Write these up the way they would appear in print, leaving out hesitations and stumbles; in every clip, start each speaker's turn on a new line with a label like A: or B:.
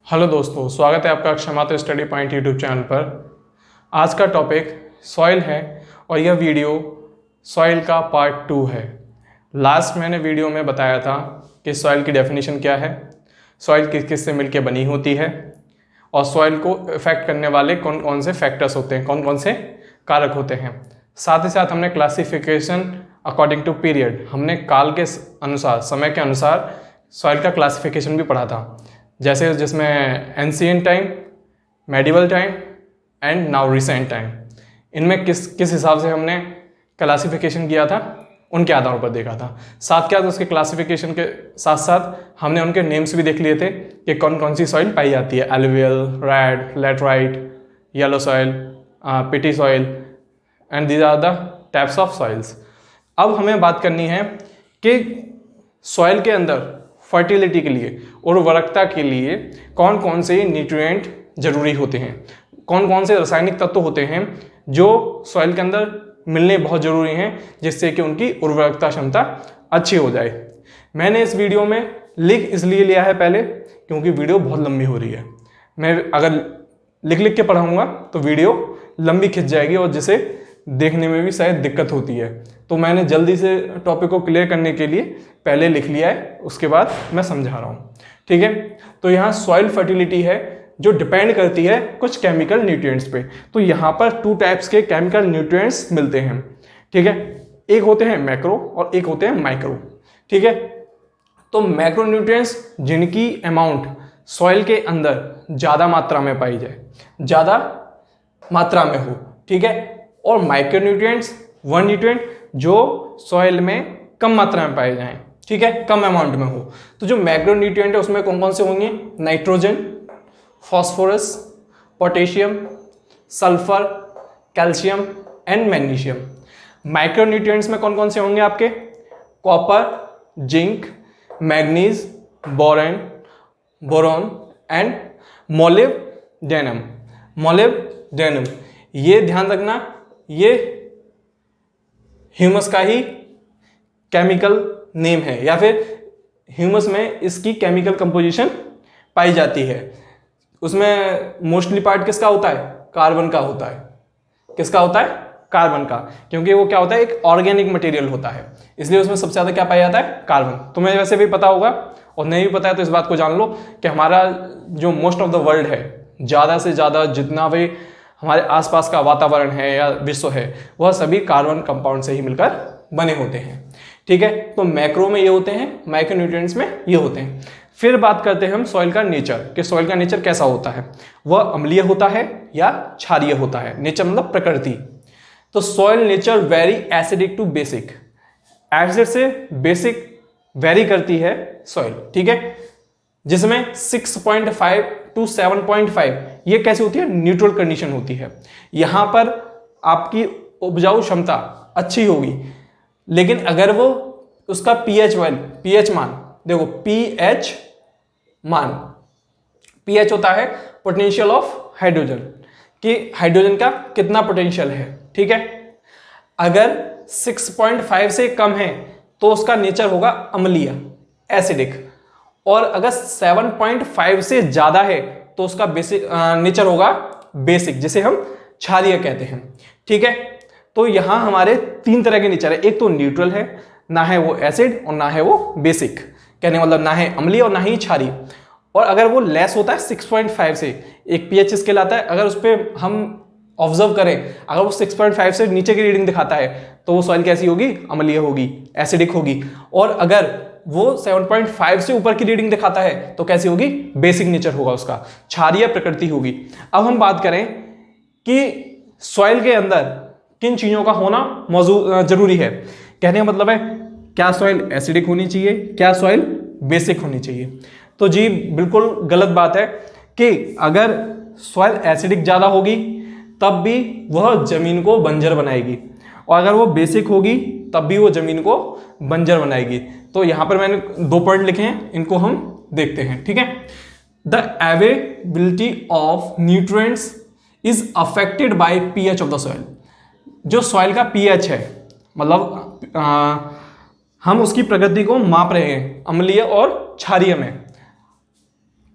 A: Hello दोस्तों, स्वागत है आपका अक्षमात्र स्टडी पॉइंट यूट्यूब चैनल पर। आज का टॉपिक सॉइल है और यह वीडियो सॉइल का पार्ट 2 है। लास्ट मैंने वीडियो में बताया था कि सॉइल की डेफिनेशन क्या है, सॉइल किस किस से मिलकर बनी होती है और सॉइल को इफेक्ट करने वाले कौन कौन से फैक्टर्स होते हैं, कौन कौन से कारक होते हैं। साथ ही साथ हमने क्लासिफिकेशन अकॉर्डिंग टू पीरियड, हमने काल के अनुसार, समय के अनुसार सॉइल का क्लासिफिकेशन भी पढ़ा था, जैसे जिसमें ancient time, medieval time and now recent time. इनमें किस हिसाब से हमने क्लासिफिकेशन किया था, उनके आधारों पर देखा था। साथ क्या, उसके क्लासिफिकेशन के साथ साथ हमने उनके नेम्स भी देख लिए थे कि कौन कौन सी सॉइल पाई जाती है। Alluvial, red, laterite, yellow soil, peaty soil and these are the types of soils. अब हमें बात करनी है कि सॉइल के अंदर फर्टिलिटी के लिए, उर्वरकता के लिए कौन कौन से न्यूट्रिएंट जरूरी होते हैं, कौन कौन से रासायनिक तत्व होते हैं जो सॉइल के अंदर मिलने बहुत ज़रूरी हैं, जिससे कि उनकी उर्वरकता क्षमता अच्छी हो जाए। मैंने इस वीडियो में लिख इसलिए लिया है पहले क्योंकि वीडियो बहुत लंबी हो रही है। मैं अगर लिख के पढ़ाऊँगा तो वीडियो लंबी खिंच जाएगी और जिसे देखने में भी शायद दिक्कत होती है। तो मैंने जल्दी से टॉपिक को क्लियर करने के लिए पहले लिख लिया है, उसके बाद मैं समझा रहा हूँ। ठीक है, तो यहाँ सॉइल फर्टिलिटी है जो डिपेंड करती है कुछ केमिकल न्यूट्रिएंट्स पे। तो यहाँ पर 2 टाइप्स के केमिकल न्यूट्रिएंट्स मिलते हैं। ठीक है, एक होते हैं मैक्रो और एक होते हैं माइक्रो। ठीक है, तो मैक्रो न्यूट्रिएंट्स जिनकी अमाउंट सॉइल के अंदर ज़्यादा मात्रा में पाई जाए, ज़्यादा मात्रा में हो। ठीक है, और माइक्रो न्यूट्रिएंट्स वह न्यूट्रिएंट जो सॉइल में कम मात्रा में पाए जाएं। ठीक है, कम अमाउंट में हो। तो जो मैक्रो न्यूट्रिएंट है उसमें कौन कौन से होंगे? Nitrogen, phosphorus, potassium, sulphur, calcium and magnesium. Micro nutrients में कौन कौन से होंगे आपके? Copper, zinc, manganese, boron and molybdenum. Molybdenum, ये ध्यान रखना, ये ह्यूमस का ही केमिकल नेम है या फिर ह्यूमस में इसकी केमिकल कंपोजिशन पाई जाती है। उसमें मोस्टली पार्ट किसका होता है? कार्बन का होता है। किसका होता है? कार्बन का, क्योंकि वो क्या होता है, एक ऑर्गेनिक मटेरियल होता है, इसलिए उसमें सबसे ज़्यादा क्या पाया जाता है? कार्बन। तुम्हें वैसे भी पता होगा और नहीं भी पता है तो इस बात को जान लो कि हमारा जो मोस्ट ऑफ द वर्ल्ड है, ज़्यादा से ज़्यादा जितना भी हमारे आसपास का वातावरण है या विश्व है, वह सभी कार्बन कंपाउंड से ही मिलकर बने होते हैं। ठीक है, तो मैक्रो में ये होते हैं, माइक्रो न्यूट्रिएंट्स में ये होते हैं। फिर बात करते हैं हम सॉइल का नेचर, कि सॉइल का नेचर कैसा होता है, वह अम्लीय होता है या क्षारीय होता है। नेचर मतलब प्रकृति। तो soil nature very acidic to basic, acid से बेसिक वेरी करती है सॉइल। ठीक है, जिसमें 6.5 टू 7.5 ये कैसी होती है? न्यूट्रल कंडीशन होती है। यहां पर आपकी उपजाऊ क्षमता अच्छी होगी, लेकिन अगर वो उसका पीएच मान देखो, पीएच होता है पोटेंशियल ऑफ हाइड्रोजन, कि हाइड्रोजन का कितना पोटेंशियल है। ठीक है, अगर 6.5 से कम है तो उसका नेचर होगा अम्लीय, एसिडिक, और अगर 7.5 से ज्यादा है तो उसका बेसिक नेचर होगा बेसिक, जिसे हम क्षारीय कहते हैं। ठीक है, तो यहां हमारे 3 तरह के नेचर है। एक तो न्यूट्रल है, ना है वो एसिड और ना है वो बेसिक, कहने मतलब ना है अम्लीय और ना ही क्षारीय। और अगर वो लेस होता है 6.5 से, एक पीएच स्केल आता है, अगर उस पर हम ऑब्जर्व करें, अगर वो 6.5 से नीचे की रीडिंग दिखाता है तो वो सॉइल कैसी होगी? अम्लीय होगी, एसिडिक होगी। और अगर वो 7.5 से ऊपर की रीडिंग दिखाता है तो कैसी होगी? बेसिक नेचर होगा उसका, क्षारीय प्रकृति होगी। अब हम बात करें कि सॉइल के अंदर किन चीजों का होना मौजूद जरूरी है। कहने का मतलब है, क्या सॉइल एसिडिक होनी चाहिए, क्या सॉइल बेसिक होनी चाहिए? तो जी बिल्कुल गलत बात है कि अगर सॉइल एसिडिक ज्यादा होगी तब भी वह जमीन को बंजर बनाएगी, और अगर वो बेसिक होगी तब भी वो जमीन को बंजर बनाएगी। तो यहां पर मैंने 2 पॉइंट लिखे हैं, इनको हम देखते हैं। ठीक है, the availability of nutrients is affected by pH of the soil. जो सॉइल का पीएच है, मतलब हम उसकी प्रगति को माप रहे हैं अम्लीय और क्षारीय में।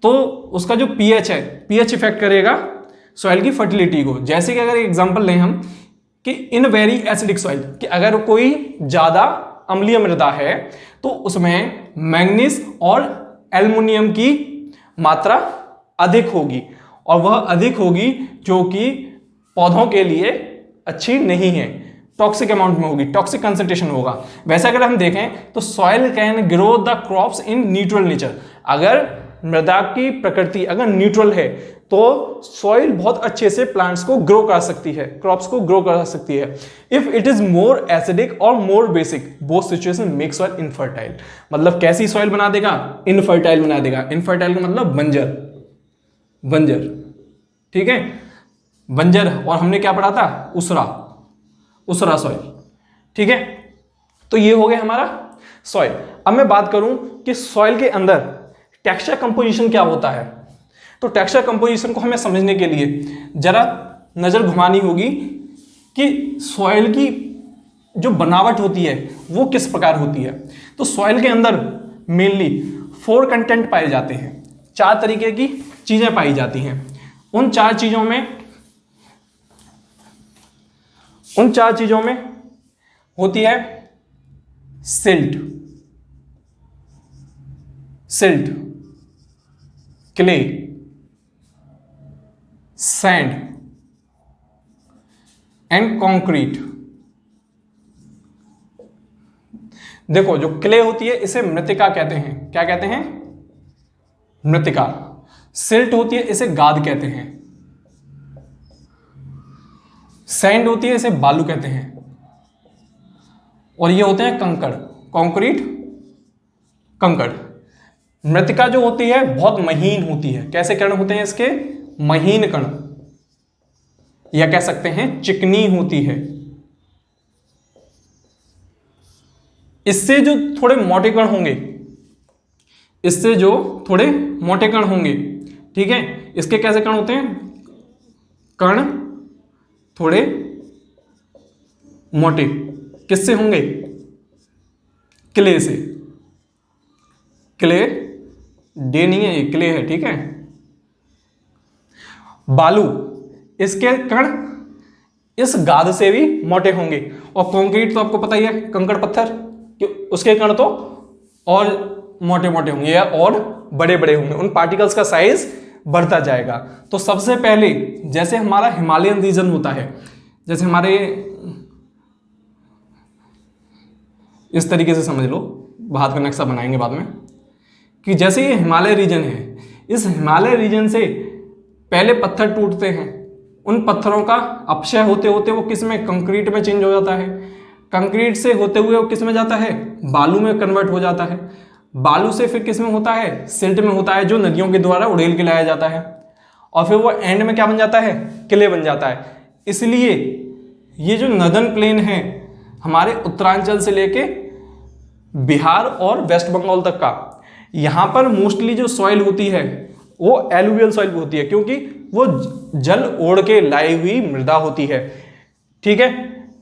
A: तो उसका जो पीएच है, पीएच इफेक्ट करेगा सॉइल की फर्टिलिटी को। जैसे कि अगर एग्जांपल लें हम कि इन वेरी एसिडिक सॉइल, कि अगर कोई ज़्यादा अम्लीय मृदा है तो उसमें मैंगनीज और एल्युमिनियम की मात्रा अधिक होगी, और वह अधिक होगी जो कि पौधों के लिए अच्छी नहीं है, टॉक्सिक अमाउंट में होगी, टॉक्सिक कंसंट्रेशन होगा। वैसे अगर हम देखें तो soil can grow the crops in neutral nature. अगर मृदा की प्रकृति अगर न्यूट्रल है तो सॉइल बहुत अच्छे से प्लांट्स को ग्रो कर सकती है, क्रॉप्स को ग्रो कर सकती है। If it is more acidic और more basic, both situation make soil infertile. मतलब कैसी सॉइल बना देगा? इनफर्टाइल बना देगा। इनफर्टाइल का मतलब बंजर, बंजर, ठीक है, बंजर। और हमने क्या पढ़ा था? उसरा, उसरा सॉइल, ठीक है। तो ये हो गया हमारा सॉइल। अब मैं बात करूं कि सॉइल के अंदर टेक्सचर कंपोजिशन क्या होता है। तो टेक्सचर कंपोजिशन को हमें समझने के लिए जरा नजर घुमानी होगी कि सॉइल की जो बनावट होती है वो किस प्रकार होती है। तो सॉइल के अंदर मेनली 4 कंटेंट पाए जाते हैं, 4 तरीके की चीजें पाई जाती हैं। उन चार चीजों में होती है silt, clay, sand and concrete. देखो जो क्ले होती है इसे मृत्तिका कहते हैं। क्या कहते हैं? मृत्तिका। सिल्ट होती है इसे गाद कहते हैं। सैंड होती है इसे बालू कहते हैं। और ये होते हैं कंकड़, कंक्रीट, कंकड़। मृत्तिका जो होती है बहुत महीन होती है। कैसे कण होते हैं इसके? महीन कण, या कह सकते हैं चिकनी होती है। इससे जो थोड़े मोटे कण होंगे, ठीक है, इसके कैसे कण होते हैं? कण थोड़े मोटे। किससे होंगे? क्ले से। क्ले, डे नहीं है ये, क्ले है, ठीक है। बालू, इसके कण इस गाद से भी मोटे होंगे। और कंक्रीट तो आपको पता ही है, कंकड़ पत्थर, कि उसके कण तो और मोटे मोटे होंगे या और बड़े बड़े होंगे। उन पार्टिकल्स का साइज बढ़ता जाएगा। तो सबसे पहले जैसे हमारा हिमालयन रीजन होता है, जैसे हमारे इस तरीके से समझ लो, भारत का नक्शा बनाएंगे बाद में, कि जैसे ये हिमालय रीजन है, इस हिमालय रीजन से पहले पत्थर टूटते हैं। उन पत्थरों का अपक्षय होते होते वो किस में? कंक्रीट में चेंज हो जाता है। कंक्रीट से होते हुए वो किस में जाता है? बालू में कन्वर्ट हो जाता है। बालू से फिर किस में होता है? सिल्ट में होता है, जो नदियों के द्वारा उड़ेल के लाया जाता है। और फिर वो एंड में क्या बन जाता है? क्ले बन जाता है। इसलिए ये जो नदर्न प्लेन है हमारे उत्तरांचल से लेके बिहार और वेस्ट बंगाल तक का, यहाँ पर मोस्टली जो सॉइल होती है वो एलुवियल सॉइल होती है, क्योंकि वो जल ओढ़ के लाई हुई मृदा होती है, ठीक है।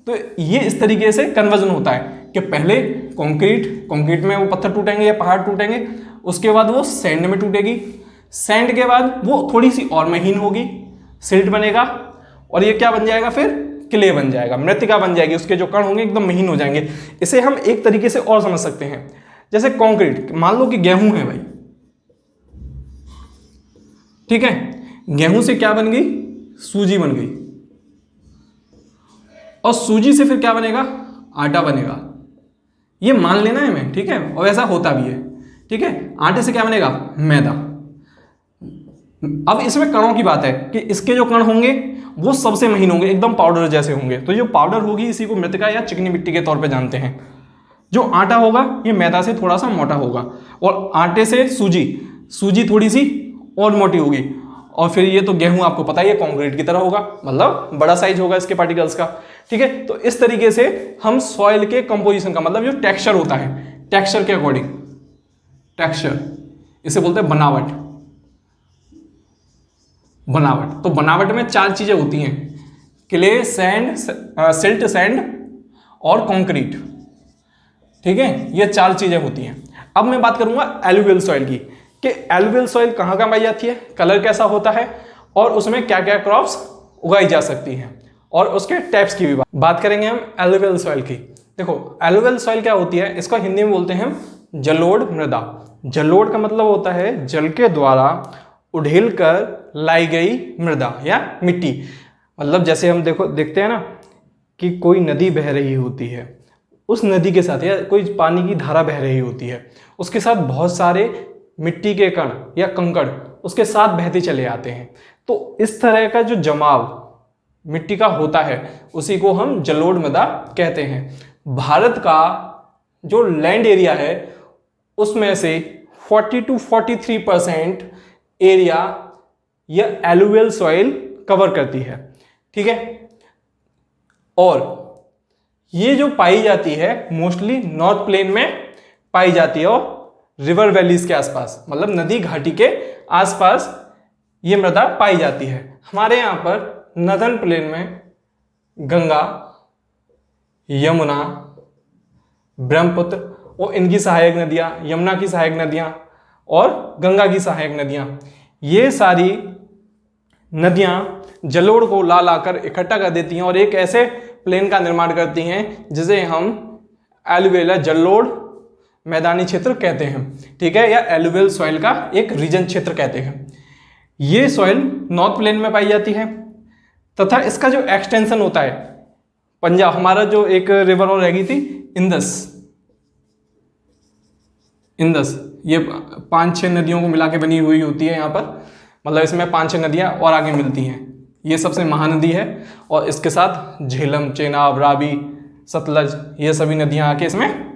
A: तो ये इस तरीके से कन्वर्जन होता है कि पहले कंक्रीट में वो पत्थर टूटेंगे या पहाड़ टूटेंगे, उसके बाद वो सैंड में टूटेगी, सैंड के बाद वो थोड़ी सी और महीन होगी, सिल्ट बनेगा, और ये क्या बन जाएगा? फिर क्ले बन जाएगा, मृत्तिका बन जाएगी। उसके जो कण होंगे एकदम महीन हो जाएंगे। इसे हम एक तरीके से और समझ सकते हैं, जैसे कंक्रीट, मान लो कि गेहूं है भाई, ठीक है, गेहूं से क्या बन गई? सूजी बन गई, और सूजी से फिर क्या बनेगा? आटा बनेगा। ये मान लेना है मैं, ठीक है, और ऐसा होता भी है, ठीक है। आटे से क्या बनेगा? मैदा। अब इसमें कणों की बात है कि इसके जो कण होंगे वो सबसे महीन होंगे, एकदम पाउडर जैसे होंगे। तो जो पाउडर होगी इसी को मृत्तिका या चिकनी मिट्टी के तौर पे जानते हैं। जो आटा होगा ये मैदा से थोड़ा सा मोटा होगा, और आटे से सूजी थोड़ी सी और मोटी होगी, और फिर ये तो गेहूं आपको पता ही है कंक्रीट की तरह होगा, मतलब बड़ा साइज होगा इसके पार्टिकल्स का, ठीक है। तो इस तरीके से हम सॉइल के कंपोजिशन का, मतलब जो टेक्सचर होता है, टेक्सचर के अकॉर्डिंग, टेक्सचर इसे बोलते हैं बनावट। तो बनावट में 4 चीजें होती हैं, क्ले, सैंड, सिल्ट, सैंड और कंक्रीट, ठीक है। ये 4 चीजें होती हैं। अब मैं बात करूंगा एलुवियल सॉइल की, कि एलुवियल सॉइल कहाँ कहाँ पाई जाती है, कलर कैसा होता है और उसमें क्या क्या क्रॉप्स उगाई जा सकती हैं और उसके टाइप्स की भी बात करेंगे हम एलुवियल सॉइल की। देखो एलुवियल सॉइल क्या होती है, इसको हिंदी में बोलते हैं हम जलोढ़ मृदा। जलोढ़ का मतलब होता है जल के द्वारा उड़ेल कर लाई गई मृदा या मिट्टी। मतलब जैसे हम देखते हैं ना कि कोई नदी बह रही होती है, उस नदी के साथ या कोई पानी की धारा बह रही होती है, उसके साथ बहुत सारे मिट्टी के कण या कंकड़ उसके साथ बहते चले आते हैं। तो इस तरह का जो जमाव मिट्टी का होता है उसी को हम जलोढ़ मृदा कहते हैं। भारत का जो लैंड एरिया है उसमें से 40 to 43% एरिया यह एलुवियल सॉइल कवर करती है, ठीक है। और ये जो पाई जाती है मोस्टली नॉर्थ प्लेन में पाई जाती है और रिवर वैलीज के आसपास, मतलब नदी घाटी के आसपास ये मृदा पाई जाती है। हमारे यहाँ पर नदर्न प्लेन में गंगा, यमुना, ब्रह्मपुत्र और इनकी सहायक नदियाँ, यमुना की सहायक नदियाँ और गंगा की सहायक नदियाँ, ये सारी नदियाँ जलोढ़ को ला लाकर इकट्ठा कर देती हैं और एक ऐसे प्लेन का निर्माण करती हैं जिसे हम एलुवियल जलोढ़ मैदानी क्षेत्र कहते हैं, ठीक है, या एलुवियल सॉइल का एक रीजन क्षेत्र कहते हैं। ये सॉइल नॉर्थ प्लेन में पाई जाती है तथा इसका जो एक्सटेंशन होता है, पंजाब हमारा जो एक रिवर और रहेगी थी इंदस, ये 5-6 नदियों को मिला के बनी हुई होती है यहाँ पर, मतलब इसमें 5-6 नदियाँ और आगे मिलती हैं। ये सबसे महानदी है और इसके साथ झेलम, चेनाब, रावी, सतलज, ये सभी नदियाँ आके इसमें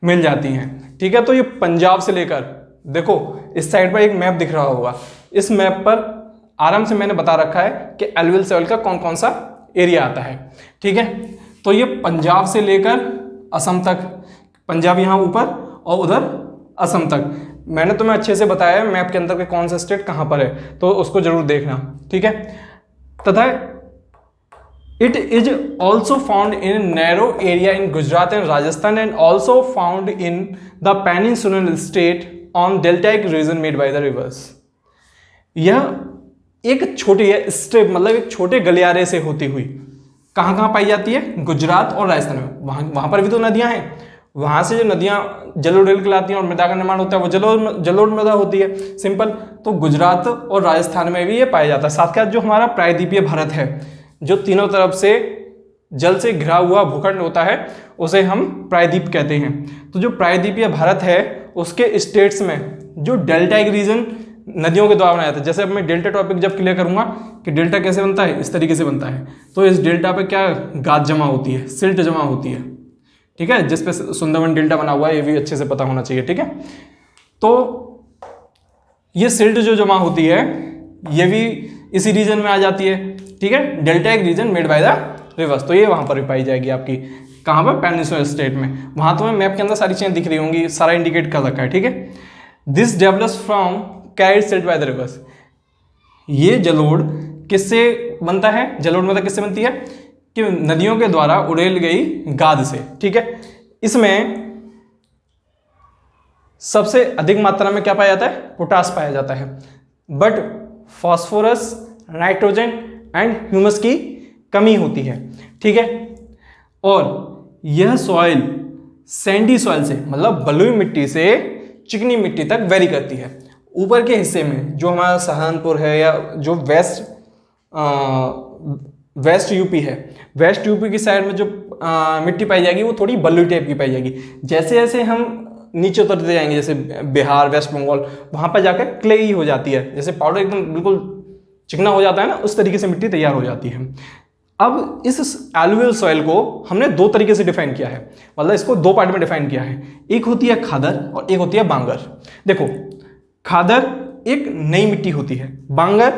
A: मिल जाती हैं, ठीक है। तो ये पंजाब से लेकर, देखो इस साइड पर एक मैप दिख रहा होगा, इस मैप पर आराम से मैंने बता रखा है कि एलुवियल सॉइल का कौन कौन सा एरिया आता है, ठीक है। तो ये पंजाब से लेकर असम तक, पंजाब यहाँ ऊपर और उधर असम तक, मैंने तुम्हें अच्छे से बताया है मैप के अंदर के कौन सा स्टेट कहाँ पर है, तो उसको जरूर देखना, ठीक है। तथा it is also found in narrow area in Gujarat and Rajasthan and also found in the peninsular state on deltaic region made by the rivers. यह एक छोटी स्ट्रिप, मतलब एक छोटे गलियारे से होती हुई कहाँ कहाँ पाई जाती है, गुजरात और राजस्थान में। वहाँ पर भी तो नदियाँ हैं, वहाँ से जो नदियाँ जलोढ़ कहलाती हैं और मृदा का निर्माण होता है वो जलोढ़ मृदा होती है, सिंपल। तो गुजरात और राजस्थान में भी ये पाया जाता है। साथ के साथ जो हमारा प्रायद्वीपीय भारत है, जो तीनों तरफ से जल से घिरा हुआ भूखंड होता है, उसे हम प्रायद्वीप कहते हैं। तो जो प्रायद्वीपीय भारत है उसके स्टेट्स में जो डेल्टाइक रीजन नदियों के द्वारा बनाया था, जैसे अब मैं डेल्टा टॉपिक जब क्लियर करूंगा कि डेल्टा कैसे बनता है, इस तरीके से बनता है। तो इस डेल्टा पे क्या गाद जमा होती है, सिल्ट जमा होती है, ठीक है, जिसपे सुंदरवन डेल्टा बना हुआ है, ये भी अच्छे से पता होना चाहिए, ठीक है। तो ये सिल्ट जो जमा होती है ये भी इसी रीजन में आ जाती है, ठीक है, deltaic region made by the rivers. तो ये वहां पर भी पाई जाएगी आपकी, कहाँ पर, पेनिनसुलर स्टेट में। वहां तुम्हें मैप के अंदर सारी चीजें दिख रही होंगी, सारा इंडिकेट कर रखा है, ठीक है। This develops from carried silt bye the reverse. ये जलोढ़ किससे बनता है, जलोढ़ मतलब किससे बनती है कि नदियों के द्वारा उड़ेल गई गाद से, ठीक है। इसमें सबसे अधिक मात्रा में क्या पाया जाता है, पोटास पाया जाता है, but phosphorus, nitrogen and humus की कमी होती है, ठीक है। और यह सॉइल सैंडी सॉइल से, मतलब बलुई मिट्टी से चिकनी मिट्टी तक वेरी करती है। ऊपर के हिस्से में जो हमारा सहारनपुर है या जो वेस्ट यूपी है, वेस्ट यूपी की साइड में जो मिट्टी पाई जाएगी वो थोड़ी बलुई टाइप की पाई जाएगी। जैसे जैसे हम नीचे उतरते जाएंगे, जैसे बिहार, वेस्ट बंगाल, वहाँ पर जाकर क्ले ही हो जाती है, जैसे पाउडर एकदम बिल्कुल चिकना हो जाता है ना, उस तरीके से मिट्टी तैयार हो जाती है। अब इस एलुवियल सॉइल को हमने दो तरीके से डिफाइन किया है, मतलब इसको दो पार्ट में डिफाइन किया है। एक होती है खादर और एक होती है बांगर। देखो खादर एक नई मिट्टी होती है, बांगर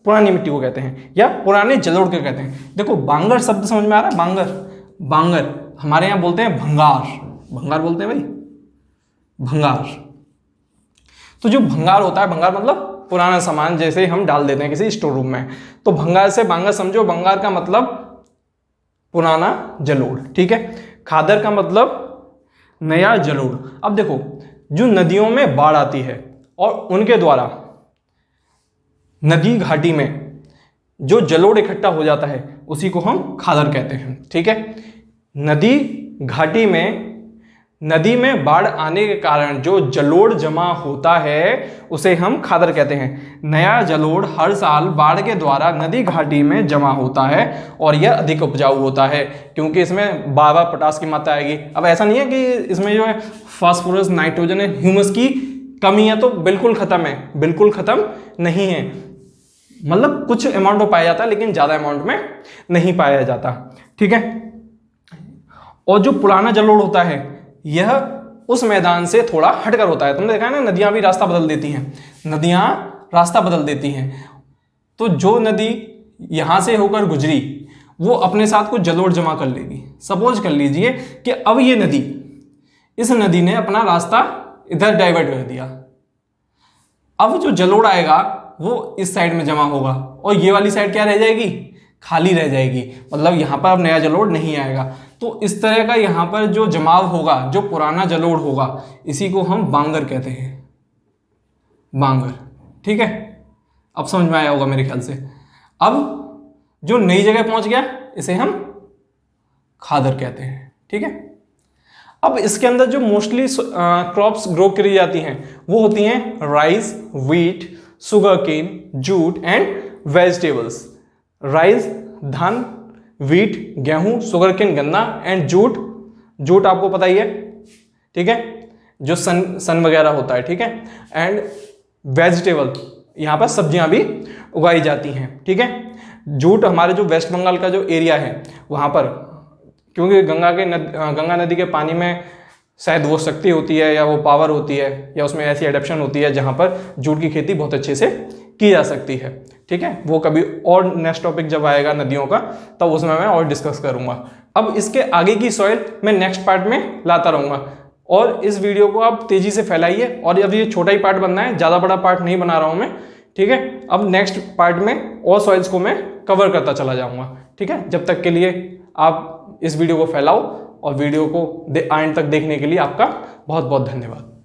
A: पुरानी मिट्टी को कहते हैं या पुराने जलोढ़ के कहते हैं। देखो बांगर शब्द समझ में आ रहा है, बांगर हमारे यहाँ बोलते हैं भंगार बोलते हैं भाई, भंगार। तो जो भंगार होता है, भंगार मतलब पुराना सामान जैसे हम डाल देते हैं किसी स्टोर रूम में, तो भंगार से बांगर समझो, भंगार का मतलब पुराना जलोढ़, ठीक है। खादर का मतलब नया जलोढ़। अब देखो जो नदियों में बाढ़ आती है और उनके द्वारा नदी घाटी में जो जलोढ़ इकट्ठा हो जाता है उसी को हम खादर कहते हैं। ठीक है, नदी घाटी में नदी में बाढ़ आने के कारण जो जलोढ़ जमा होता है उसे हम खादर कहते हैं। नया जलोढ़ हर साल बाढ़ के द्वारा नदी घाटी में जमा होता है और यह अधिक उपजाऊ होता है क्योंकि इसमें बार पोटास की मात्रा आएगी। अब ऐसा नहीं है कि इसमें जो है फास्फोरस, नाइट्रोजन, ह्यूमस की कमी है तो बिल्कुल खत्म है, बिल्कुल खत्म नहीं है। मतलब कुछ अमाउंट में पाया जाता है लेकिन ज्यादा अमाउंट में नहीं पाया जाता। ठीक है, और जो पुराना जलोढ़ होता है यह उस मैदान से थोड़ा हटकर होता है। तुमने देखा है ना, नदियां भी रास्ता बदल देती हैं, नदियां रास्ता बदल देती हैं। तो जो नदी यहां से होकर गुजरी वो अपने साथ कुछ जलोढ़ जमा कर लेगी। सपोज कर लीजिए कि अब ये नदी, इस नदी ने अपना रास्ता इधर डाइवर्ट कर दिया। अब जो जलोढ़ आएगा वो इस साइड में जमा होगा और ये वाली साइड क्या रह जाएगी, खाली रह जाएगी। मतलब यहां पर अब नया जलोढ़ नहीं आएगा। तो इस तरह का यहां पर जो जमाव होगा, जो पुराना जलोढ़ होगा, इसी को हम बांगर कहते हैं, बांगर। ठीक है, अब समझ में आया होगा मेरे ख्याल से। अब जो नई जगह पहुंच गया इसे हम खादर कहते हैं। ठीक है, अब इसके अंदर जो मोस्टली क्रॉप्स ग्रो करी जाती हैं वो होती हैं rice, wheat, sugar cane, jute and vegetables. Rice धान, व्हीट गेहूं, शुगर केन गन्ना एंड जूट, जूट आपको पता ही है। ठीक है, जो सन वगैरह होता है। ठीक है, एंड वेजिटेबल, यहाँ पर सब्जियां भी उगाई जाती हैं। ठीक है, जूट हमारे जो वेस्ट बंगाल का जो एरिया है वहाँ पर, क्योंकि गंगा नदी के पानी में शायद वो शक्ति होती है या वो पावर होती है या उसमें ऐसी एडेप्शन होती है जहाँ पर जूट की खेती बहुत अच्छे से की जा सकती है। ठीक है, वो कभी और नेक्स्ट टॉपिक जब आएगा नदियों का तब उसमें मैं और डिस्कस करूंगा। अब इसके आगे की सॉइल मैं नेक्स्ट पार्ट में लाता रहूंगा और इस वीडियो को आप तेजी से फैलाइए। और अब ये छोटा ही पार्ट बनना है, ज़्यादा बड़ा पार्ट नहीं बना रहा हूँ मैं। ठीक है, अब नेक्स्ट पार्ट में और सॉइल्स को मैं कवर करता चला जाऊँगा। ठीक है, जब तक के लिए आप इस वीडियो को फैलाओ और वीडियो को एंड तक देखने के लिए आपका बहुत बहुत धन्यवाद।